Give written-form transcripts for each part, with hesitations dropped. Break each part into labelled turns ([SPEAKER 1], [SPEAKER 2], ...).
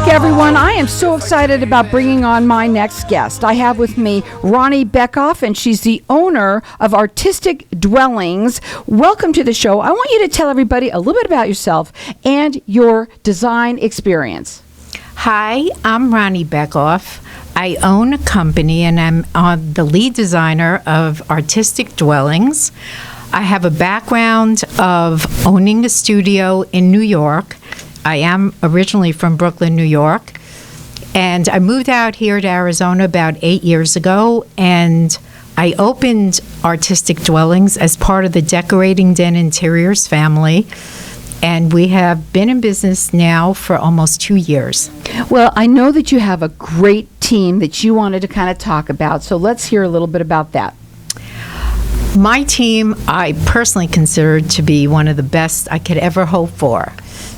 [SPEAKER 1] week, everyone. I am so excited about bringing on my next guest. I have with me Ronnie Beckoff, and she's the owner of Artistic Dwellings. Welcome to the show. I want you to tell everybody a little bit about yourself and your design experience.
[SPEAKER 2] Hi, I'm Ronnie Beckoff. I own a company, and I'm the lead designer of Artistic Dwellings. I have a background of owning a studio in New York. I am originally from Brooklyn, New York, and I moved out here to Arizona about 8 years ago, and I opened Artistic Dwellings as part of the Decorating Den Interiors family, and we have been in business now for almost 2 years.
[SPEAKER 1] Well, I know that you have a great team that you wanted to kind of talk about, so let's hear a little bit about that.
[SPEAKER 2] My team, I personally consider to be one of the best I could ever hope for.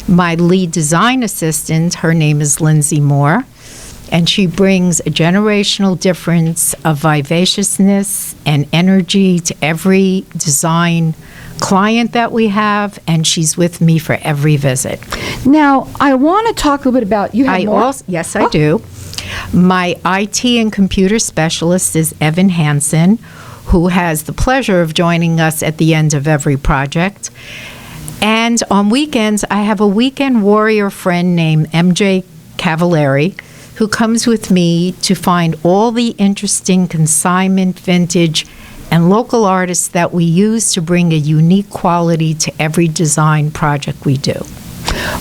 [SPEAKER 2] My lead design assistant, her name is Lindsay Moore, and she brings a generational difference of vivaciousness and energy to every design client that we have, and she's with me for every visit.
[SPEAKER 1] Now, I want to talk a little bit about you. Have more?
[SPEAKER 2] Yes, I do. My IT and computer specialist is Evan Hansen, who has the pleasure of joining us at the end of every project. And on weekends, I have a weekend warrior friend named MJ Cavallari, who comes with me to find all the interesting consignment, vintage, and local artists that we use to bring a unique quality to every design project we do.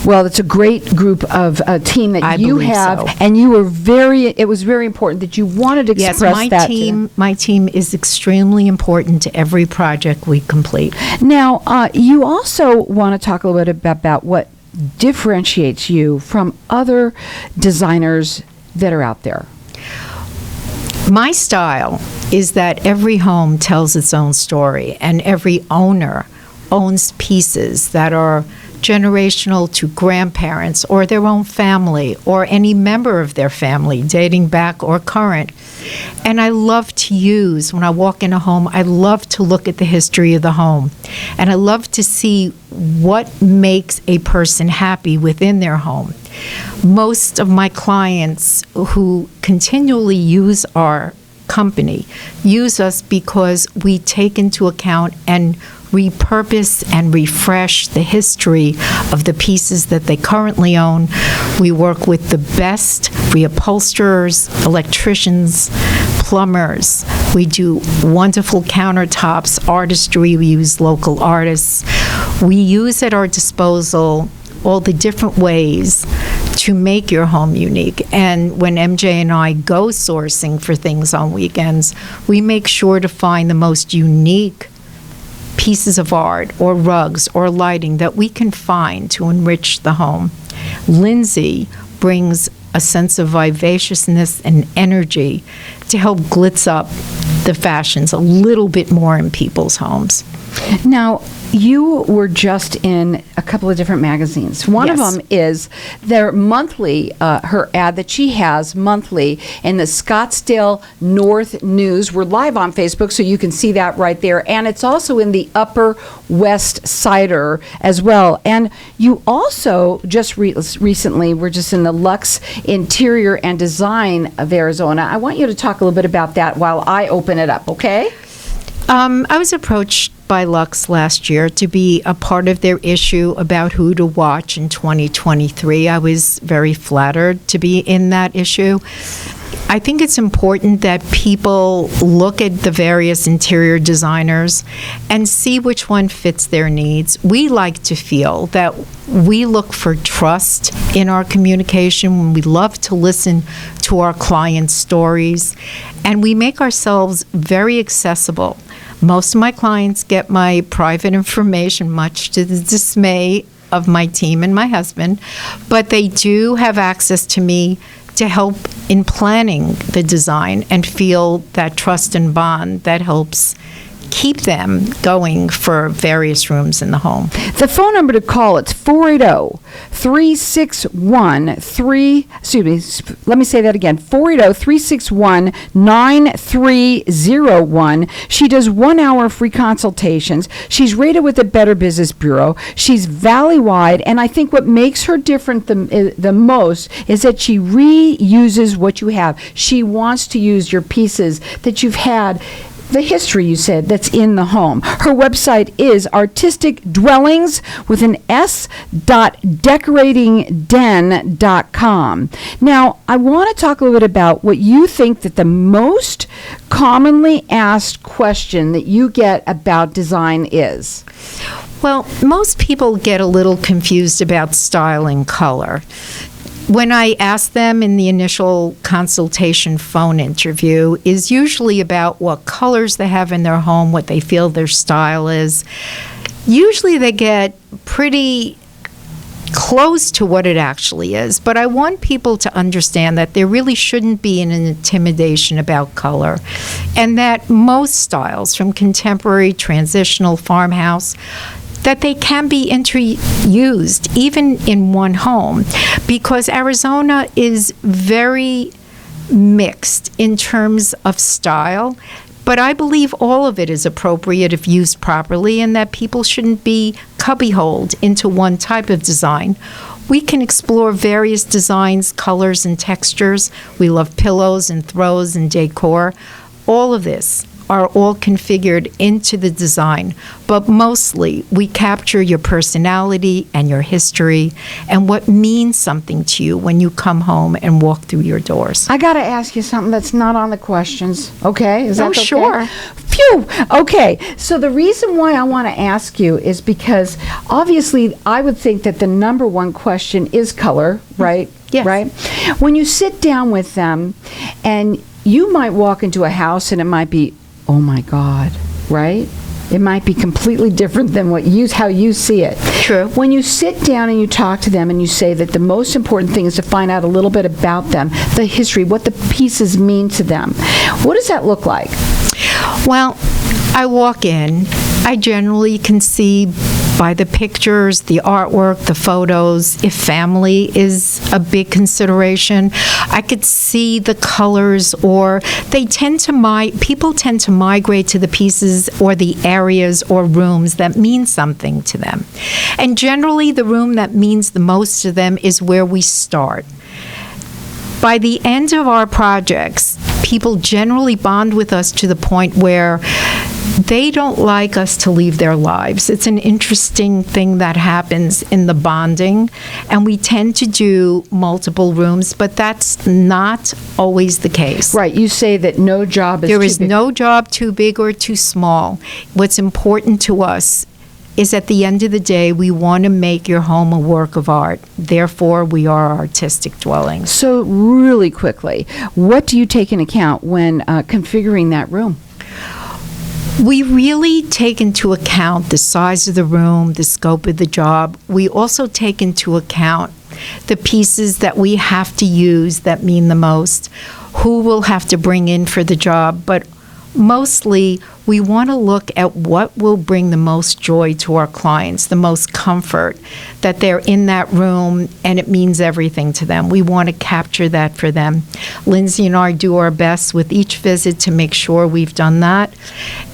[SPEAKER 1] Well, it's a great group of team that you have,
[SPEAKER 2] so.
[SPEAKER 1] And you were it was very important that you wanted to express that.
[SPEAKER 2] Yes, my team is extremely important to every project we complete.
[SPEAKER 1] Now, you also want to talk a little bit about what differentiates you from other designers that are out there.
[SPEAKER 2] My style is that every home tells its own story, and every owner owns pieces that are generational to grandparents or their own family or any member of their family, dating back or current. And I love to use, when I walk in a home, I love to look at the history of the home. And I love to see what makes a person happy within their home. Most of my clients who continually use our company use us because we take into account and repurpose and refresh the history of the pieces that they currently own. We work with the best reupholsterers, electricians, plumbers. We do wonderful countertops, artistry. We use local artists. We use at our disposal all the different ways to make your home unique. And when MJ and I go sourcing for things on weekends, we make sure to find the most unique pieces of art or rugs or lighting that we can find to enrich the home. Lindsay brings a sense of vivaciousness and energy to help glitz up the fashions a little bit more in people's homes.
[SPEAKER 1] Now, you were just in a couple of different magazines. One of them is their monthly, her ad that she has monthly in the Scottsdale North News. We're live on Facebook, so you can see that right there. And it's also in the Upper West Sider as well. And you also just recently were just in the Lux Interior and Design of Arizona. I want you to talk a little bit about that while I open it up, okay?
[SPEAKER 2] I was approached by Lux last year to be a part of their issue about who to watch in 2023. I was very flattered to be in that issue. I think it's important that people look at the various interior designers and see which one fits their needs. We like to feel that we look for trust in our communication. We love to listen to our clients' stories, and we make ourselves very accessible. Most of my clients get my private information, much to the dismay of my team and my husband, but they do have access to me to help in planning the design and feel that trust and bond that helps keep them going for various rooms in the home.
[SPEAKER 1] The phone number to call, it's 480-361-3, excuse me, let me say that again, 480-361-9301. She does 1 hour free consultations. She's rated with the Better Business Bureau. She's valley-wide, and I think what makes her different the most is that she reuses what you have. She wants to use your pieces that you've had, the history you said that's in the home. Her website is Artistic Dwellings with an S .decoratingden.com. Now, I want to talk a little bit about what you think that the most commonly asked question that you get about design is.
[SPEAKER 2] Well, most people get a little confused about style and color. When I ask them in the initial consultation phone interview, is usually about what colors they have in their home, what they feel their style is. Usually they get pretty close to what it actually is, but I want people to understand that there really shouldn't be an intimidation about color, and that most styles, from contemporary, transitional, farmhouse, that they can be interused even in one home, because Arizona is very mixed in terms of style. But I believe all of it is appropriate if used properly, and that people shouldn't be cubbyholed into one type of design. We can explore various designs, colors, and textures. We love pillows and throws and decor. All of this are all configured into the design, but mostly we capture your personality and your history and what means something to you when you come home and walk through your doors.
[SPEAKER 1] I got to ask you something that's not on the questions, okay? Is that okay?
[SPEAKER 2] Sure.
[SPEAKER 1] Phew! Okay, so the reason why I want to ask you is because obviously I would think that the number one question is color, right?
[SPEAKER 2] Yes.
[SPEAKER 1] Right? When you sit down with them and you might walk into a house and it might be, oh my God, right? It might be completely different than how you see it.
[SPEAKER 2] True.
[SPEAKER 1] When you sit down and you talk to them and you say that the most important thing is to find out a little bit about them, the history, what the pieces mean to them, what does that look like?
[SPEAKER 2] Well, I walk in, I generally can see by the pictures, the artwork, the photos, if family is a big consideration. I could see the colors, or people tend to migrate to the pieces or the areas or rooms that mean something to them. And generally, the room that means the most to them is where we start. By the end of our projects, people generally bond with us to the point where they don't like us to leave their lives. It's an interesting thing that happens in the bonding, and we tend to do multiple rooms, but that's not always the case.
[SPEAKER 1] Right, you say that no job is too big.
[SPEAKER 2] There is no job too big or too small. What's important to us is at the end of the day, we want to make your home a work of art. Therefore, we are Artistic Dwellings.
[SPEAKER 1] So really quickly, what do you take into account when configuring that room?
[SPEAKER 2] We really take into account the size of the room, the scope of the job. We also take into account the pieces that we have to use that mean the most, who we'll have to bring in for the job, but mostly we want to look at what will bring the most joy to our clients, the most comfort, that they're in that room and it means everything to them. We want to capture that for them. Lindsay and I do our best with each visit to make sure we've done that.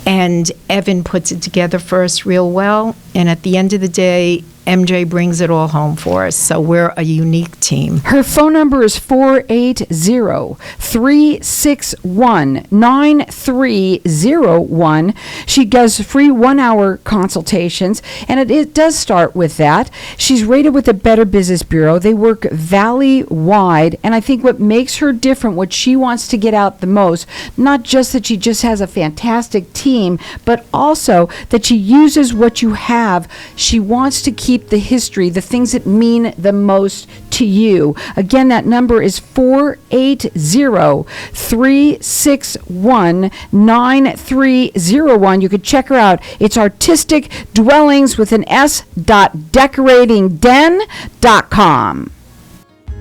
[SPEAKER 2] And Evan puts it together for us real well. And at the end of the day, MJ brings it all home for us, so we're a unique team.
[SPEAKER 1] Her phone number is 480-361-9301. She does free 1 hour consultations, and it does start with that. She's rated with the Better Business Bureau. They work valley-wide, and I think what makes her different, what she wants to get out the most, not just that she just has a fantastic team, but also that she uses what you have. She wants to keep the history, the things that mean the most to you. Again, that number is 480-361-9301. You could check her out. It's Artistic Dwellings with an S .decoratingden.com.